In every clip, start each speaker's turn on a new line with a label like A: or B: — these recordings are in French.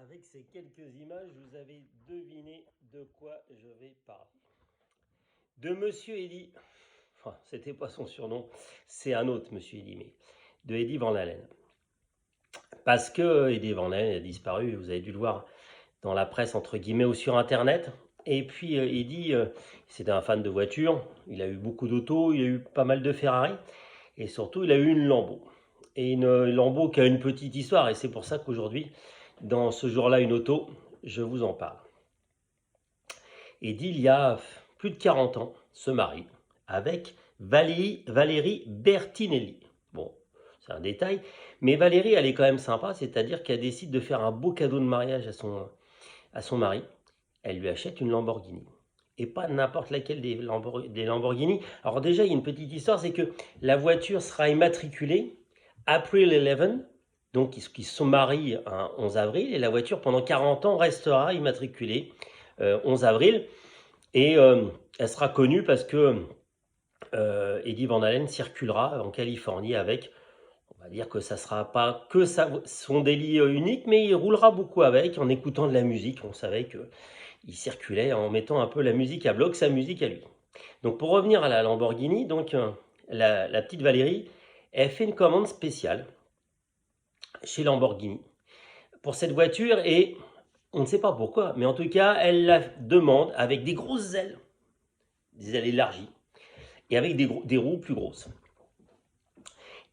A: Avec ces quelques images, vous avez deviné de quoi je vais parler. De Monsieur Eddy, enfin, c'était pas son surnom, c'est un autre Monsieur Eddy, mais de Eddy Van Halen. Parce que Eddy Van Halen a disparu, vous avez dû le voir dans la presse, entre guillemets, ou sur Internet. Et puis Eddy, c'était un fan de voitures, il a eu beaucoup d'autos, il a eu pas mal de Ferrari, et surtout, il a eu une Lambo. Et une Lambo qui a une petite histoire, et c'est pour ça qu'aujourd'hui, dans ce jour-là, une auto, je vous en parle. Eddy, il y a plus de 40 ans, se marie avec Valérie Bertinelli. Bon, c'est un détail, mais Valérie, elle est quand même sympa, c'est-à-dire qu'elle décide de faire un beau cadeau de mariage à son mari. Elle lui achète une Lamborghini. Et pas n'importe laquelle des Lamborghini. Alors déjà, il y a une petite histoire, c'est que la voiture sera immatriculée April 11, donc ils se sont mariés un 11 avril, et la voiture pendant 40 ans restera immatriculée 11 avril. Et elle sera connue parce que Eddy Van Halen circulera en Californie avec, on va dire que ça ne sera pas que son délit unique, mais il roulera beaucoup avec, en écoutant de la musique. On savait qu'il circulait en mettant un peu la musique à bloc, sa musique à lui. Donc pour revenir à la Lamborghini, donc la petite Valérie, elle fait une commande spéciale chez Lamborghini pour cette voiture et on ne sait pas pourquoi, mais en tout cas, elle la demande avec des grosses ailes, des ailes élargies, et avec des roues plus grosses.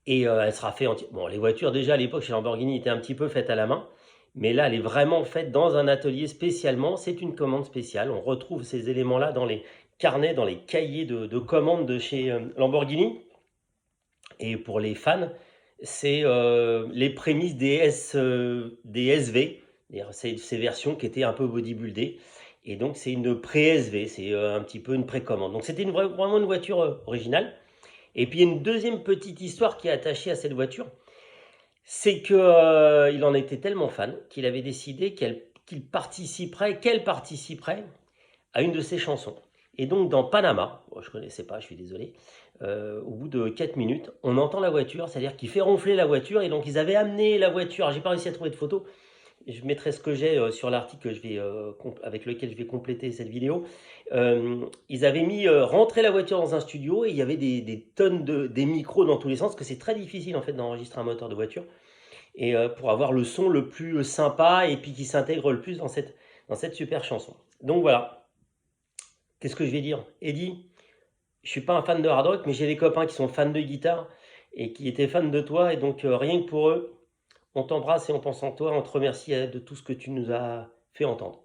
A: Et elle sera faite bon, les voitures déjà à l'époque chez Lamborghini étaient un petit peu faites à la main, mais là elle est vraiment faite dans un atelier spécialement, c'est une commande spéciale. On retrouve ces éléments-là dans les carnets, dans les cahiers de commandes de chez Lamborghini. Et pour les fans, c'est les prémices des SV, ces versions qui étaient un peu bodybuildées. Et donc c'est une pré-SV, c'est un petit peu une précommande. Donc c'était vraiment une voiture originale. Et puis il y a une deuxième petite histoire qui est attachée à cette voiture, c'est qu'il en était tellement fan qu'il avait décidé qu'elle participerait à une de ses chansons. Et donc dans Panama, bon, je ne connaissais pas, je suis désolé, au bout de 4 minutes, on entend la voiture, c'est-à-dire qu'il fait ronfler la voiture, et donc ils avaient amené la voiture, j'ai pas réussi à trouver de photos, je mettrai ce que j'ai sur l'article avec lequel je vais compléter cette vidéo. Ils avaient mis rentrer la voiture dans un studio et il y avait des tonnes des micros dans tous les sens, parce que c'est très difficile en fait d'enregistrer un moteur de voiture, et pour avoir le son le plus sympa et puis qui s'intègre le plus dans cette super chanson. Donc voilà, qu'est-ce que je vais dire, Eddy, je suis pas un fan de hard rock, mais j'ai des copains qui sont fans de guitare et qui étaient fans de toi, et donc rien que pour eux, on t'embrasse et on pense en toi, on te remercie de tout ce que tu nous as fait entendre.